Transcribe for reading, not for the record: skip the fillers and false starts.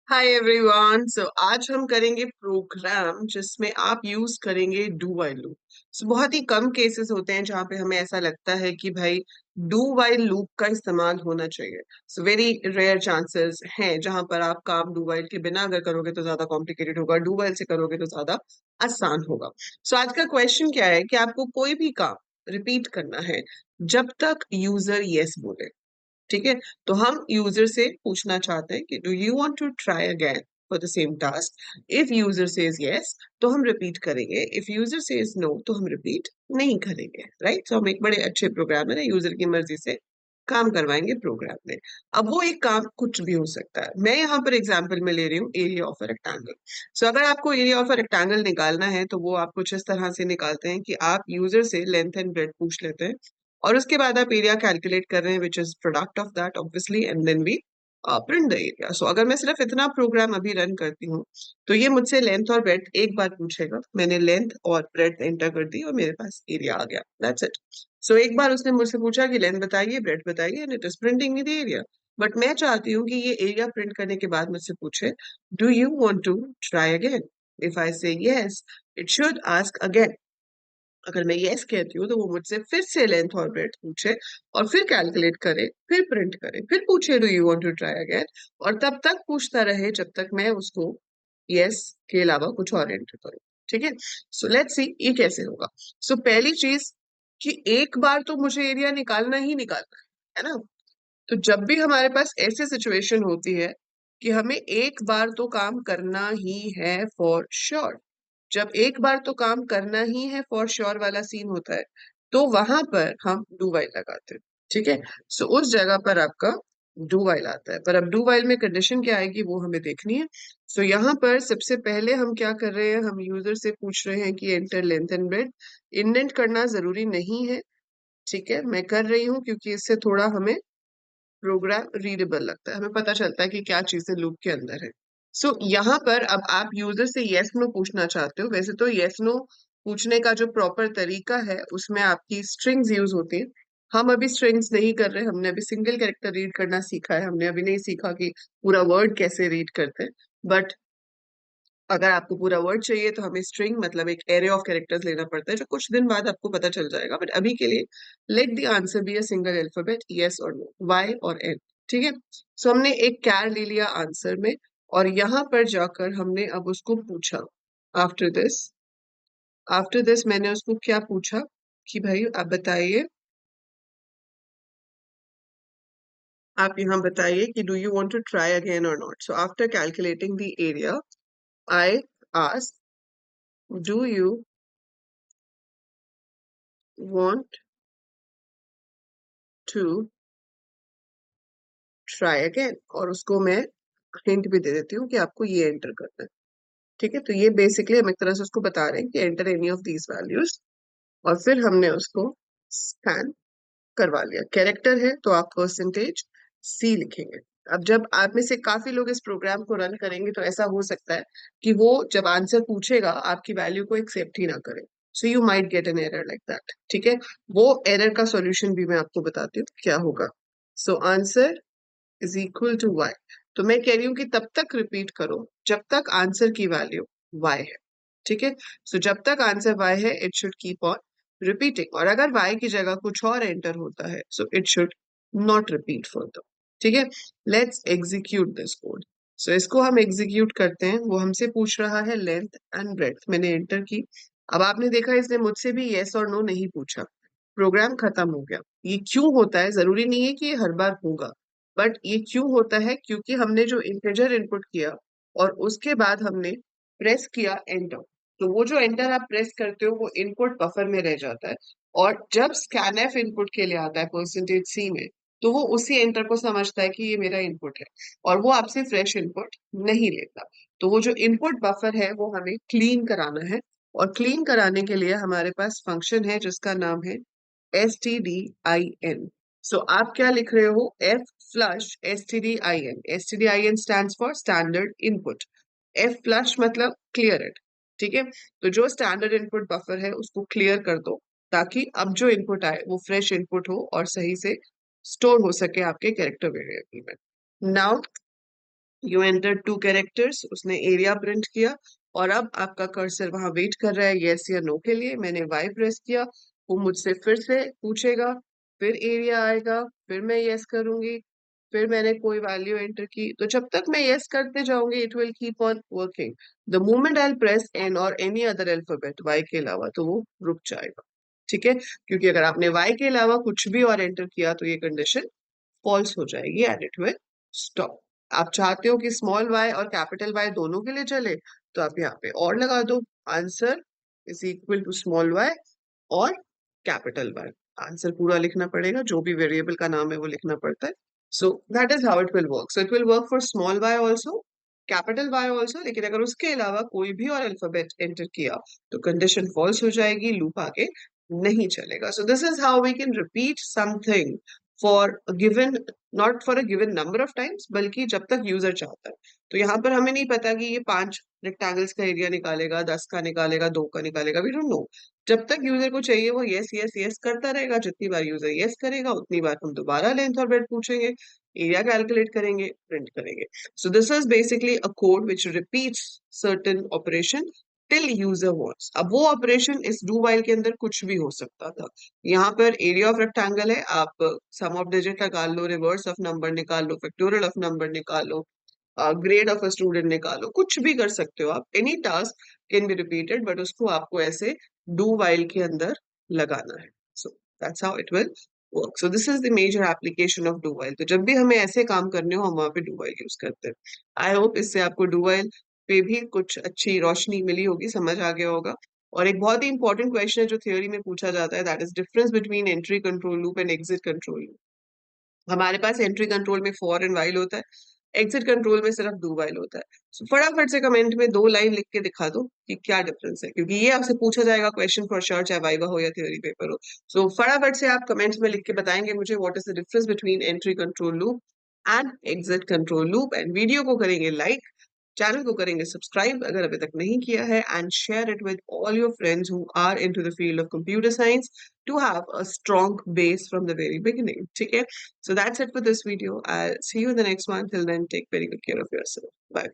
Hi everyone. सो आज हम करेंगे प्रोग्राम जिसमें आप यूज करेंगे डू व्हाइल लूप। सो बहुत ही कम केसेस होते हैं जहां पे हमें ऐसा लगता है कि भाई डू व्हाइल लूप का इस्तेमाल होना चाहिए। सो वेरी रेयर चांसेस हैं जहां पर आप काम डू व्हाइल के बिना अगर करोगे तो ज्यादा कॉम्प्लिकेटेड होगा, डू व्हाइल से करोगे तो ज्यादा आसान होगा। सो आज का क्वेश्चन क्या है कि आपको कोई भी काम रिपीट करना है जब तक यूजर यस बोले। ठीक है। तो हम यूजर से पूछना चाहते हैं कि do you want to try again for the same task. If user says yes तो हम रिपीट करेंगे, इफ यूजर सेज नो तो हम रिपीट नहीं करेंगे। राइट। तो हम एक बड़े अच्छे प्रोग्राम है ना, यूजर की मर्जी से काम करवाएंगे प्रोग्राम में। अब वो एक काम कुछ भी हो सकता है। मैं यहाँ पर एग्जांपल में ले रही हूँ एरिया ऑफ अ रेक्टेंगल। सो अगर आपको एरिया ऑफ अ रेक्टेंगल निकालना है तो वो आप कुछ इस तरह से निकालते हैं कि आप यूजर से लेंथ एंड ब्रेड पूछ लेते हैं और उसके बाद आप एरिया कैलकुलेट कर रहे हैं which is product of that obviously, and then we print the area. So अगर मैं सिर्फ इतना प्रोग्राम अभी रन करती हूँ तो ये मुझसे लेंथ और ब्रेड्थ एक बार पूछेगा। मैंने लेंथ और ब्रेड्थ एंटर कर दी और मेरे पास एरिया आ गया। That's it. सो एक बार उसने मुझसे पूछा कि लेंथ बताइए, ब्रेड्थ बताइए, and it is printing me the area. But मैं चाहती हूँ कि ये एरिया प्रिंट करने के बाद मुझसे पूछे do you want to try again. If I say yes it should ask again. अगर मैं यस कहती हूँ तो वो मुझसे फिर से लेंथ और ब्रेड्थ पूछे और फिर कैलकुलेट करे, फिर प्रिंट करे, फिर पूछे do you want to try again. और तब तक पूछता रहे जब तक मैं उसको यस के अलावा कुछ और एंटर करूँ। ठीक है। सो लेट्स सी ये कैसे होगा। सो पहली चीज कि एक बार तो मुझे एरिया निकालना ही निकालना है ना। तो जब भी हमारे पास ऐसी सिचुएशन होती है कि हमें एक बार तो काम करना ही है फॉर श्योर, जब एक बार तो काम करना ही है फॉर श्योर वाला सीन होता है तो वहां पर हम डू वाइल लगाते हैं। ठीक है। सो उस जगह पर आपका डू वाइल आता है। पर अब डू वाइल में कंडीशन क्या आएगी वो हमें देखनी है। सो यहाँ पर सबसे पहले हम क्या कर रहे हैं, हम यूजर से पूछ रहे हैं कि enter length and bread. Indent करना जरूरी नहीं है। ठीक है, मैं कर रही हूँ क्योंकि इससे थोड़ा हमें प्रोग्राम रीडेबल लगता है, हमें पता चलता है कि क्या चीजें लूप के अंदर है। सो यहाँ पर अब आप यूजर से यस नो पूछना चाहते हो। वैसे तो यस नो पूछने का जो प्रॉपर तरीका है उसमें आपकी स्ट्रिंग्स यूज होती है। हम अभी स्ट्रिंग्स नहीं कर रहे, हमने अभी सिंगल कैरेक्टर रीड करना सीखा है, हमने अभी नहीं सीखा कि पूरा वर्ड कैसे रीड करते हैं। बट अगर आपको पूरा वर्ड चाहिए तो हमें स्ट्रिंग मतलब एक एरे ऑफ कैरेक्टर्स लेना पड़ता है जो कुछ दिन बाद आपको पता चल जाएगा। बट अभी के लिए let the answer be a single alphabet, yes और नो, वाई और एन। ठीक है। सो हमने एक कैर ले लिया आंसर में और यहाँ पर जाकर हमने अब उसको पूछा। आफ्टर दिस आफ्टर दिस मैंने उसको क्या पूछा कि भाई आप बताइए, आप यहाँ बताइए कि do you want to try again or not. So after calculating the area I ask do you want to try again, और उसको मैं हिंट भी दे देती हूँ कि आपको ये एंटर करना है। ठीक है। तो ये बेसिकली हम एक तरह से उसको बता रहे हैं कि enter any of these values, और फिर हमने उसको स्कैन करवा लिया। कैरेक्टर है तो आप परसेंटेज सी लिखेंगे। अब जब आप में से काफी लोग इस प्रोग्राम को रन करेंगे तो ऐसा हो सकता है कि वो जब आंसर पूछेगा आपकी वैल्यू को एक्सेप्ट ही ना करे। So you might get an error like that. ठीक है। वो एरर का सॉल्यूशन भी मैं आपको बताती हूँ क्या होगा। So answer is equal to y. तो मैं कह रही हूँ कि तब तक रिपीट करो जब तक आंसर की वैल्यू वाई है। ठीक है। सो जब तक आंसर वाई है it should keep on repeating, और अगर वाई की जगह कुछ और एंटर होता है so it should not repeat further. ठीक है। Let's execute this code. So इसको हम एग्जीक्यूट करते हैं। वो हमसे पूछ रहा है लेंथ एंड ब्रेड्थ, मैंने एंटर की। अब आपने देखा इसने मुझसे भी येस और नो नहीं पूछा, प्रोग्राम खत्म हो गया। ये क्यों होता है, जरूरी नहीं है कि ये हर बार होगा, बट ये क्यों होता है क्योंकि हमने जो इंटीजर इनपुट किया और उसके बाद हमने प्रेस किया एंटर। तो वो जो एंटर आप प्रेस करते हो वो इनपुट बफर में रह जाता है, और जब स्कैनफ इनपुट के लिए आता है परसेंटेज सी में तो वो उसी एंटर को समझता है कि ये मेरा इनपुट है, और वो आपसे फ्रेश इनपुट नहीं लेता। तो वो जो इनपुट बफर है वो हमें क्लीन कराना है, और क्लीन कराने के लिए हमारे पास फंक्शन है जिसका नाम है stdin। सो आप क्या लिख रहे हो, f flush stdin। stdin stands for standard input। f flush मतलब क्लियर इट। ठीक है। तो जो स्टैंडर्ड इनपुट बफर है उसको क्लियर कर दो ताकि अब जो इनपुट आए वो फ्रेश इनपुट हो और सही से स्टोर हो सके आपके कैरेक्टर वेरिएबल में। नाउ यू एंटर 2 कैरेक्टर्स, उसने एरिया प्रिंट किया और अब आपका कर्सर वहां वेट कर रहा है यस या नो के लिए। मैंने वाई प्रेस किया, वो मुझसे फिर से पूछेगा, फिर एरिया आएगा, फिर मैं यस करूंगी, फिर मैंने कोई वैल्यू एंटर की। तो जब तक मैं यस करते जाऊंगी it will keep on working. The moment I press n or any other alphabet y के अलावा, तो वो रुक जाएगा। ठीक है, क्योंकि अगर आपने वाई के अलावा कुछ भी और एंटर किया तो ये कंडीशन फॉल्स हो जाएगी एंड इट विल स्टॉप। आप चाहते हो कि स्मॉल y और कैपिटल Y दोनों के लिए चले, तो आप यहाँ पे और लगा दो, answer is equal to small y और कैपिटल Y। आंसर पूरा लिखना पड़ेगा, जो भी वेरिएबल का नाम है वो लिखना पड़ता है। So that is how it will work. So it will work for small y also, capital Y also, लेकिन अगर उसके अलावा कोई भी और अल्फाबेट एंटर किया तो कंडीशन फॉल्स हो जाएगी, लूप आगे नहीं चलेगा। So this is how we can repeat something for given, not for a given number of times, बल्कि जब तक यूजर चाहता है। तो यहाँ पर हमें नहीं पता कि ये 5 रेक्टेंगल्स का एरिया निकालेगा, 10 का निकालेगा, 2 का निकालेगा, वी डोंट नो। जब तक यूजर को चाहिए वो यस यस यस करता रहेगा, जितनी बार यूजर यस करेगा उतनी बार हम दोबारा लेंथ और ब्रेड्थ पूछेंगे, एरिया कैलकुलेट करेंगे, प्रिंट करेंगे। सो this is basically a code which repeats certain operation till user wants. अब वो ऑपरेशन इस डू वाइल के अंदर कुछ भी हो सकता था। यहाँ पर एरिया ऑफ रेक्टेंगल है, आप सम ऑफ डिजिट निकाल लो, रिवर्स ऑफ नंबर निकाल लो, फैक्टोरियल ऑफ नंबर निकाल लो, ग्रेड ऑफ अ स्टूडेंट निकालो, कुछ भी कर सकते हो आप। Any task can be repeated, but उसको आपको ऐसे डू वाइल के अंदर लगाना है। So that's how it will work. So this is the major application of do while. तो जब भी हमें ऐसे काम करने हो हम वहां पे डू वाइल यूज करते हैं। आई होप इससे आपको डू वाइल पे भी कुछ अच्छी रोशनी मिली होगी, समझ आ गया होगा। और एक बहुत ही इंपॉर्टेंट क्वेश्चन है जो थ्योरी में पूछा जाता है, that is difference between entry control loop and exit control loop. हमारे पास एंट्री कंट्रोल में फॉर एंड वाइल होता है, एग्जिट कंट्रोल में सिर्फ डू वाइल होता है। So, फटाफट से कमेंट में 2 लाइन लिख के दिखा दो कि क्या डिफरेंस है, क्योंकि ये आपसे पूछा जाएगा क्वेश्चन फॉर श्योर, चाहे वाइवा हो या थ्योरी पेपर हो। सो फटाफट से आप कमेंट्स में लिख के बताएंगे मुझे what is the difference between entry control loop and exit control loop. And video को करेंगे लाइक, चैनल को करेंगे सब्सक्राइब अगर अभी तक नहीं किया है, and share it with all your friends who are into the field of computer science to have a strong base from the very beginning. Okay, so that's it for this video. I'll see you in the next one. Till then, take very good care of yourself. Bye.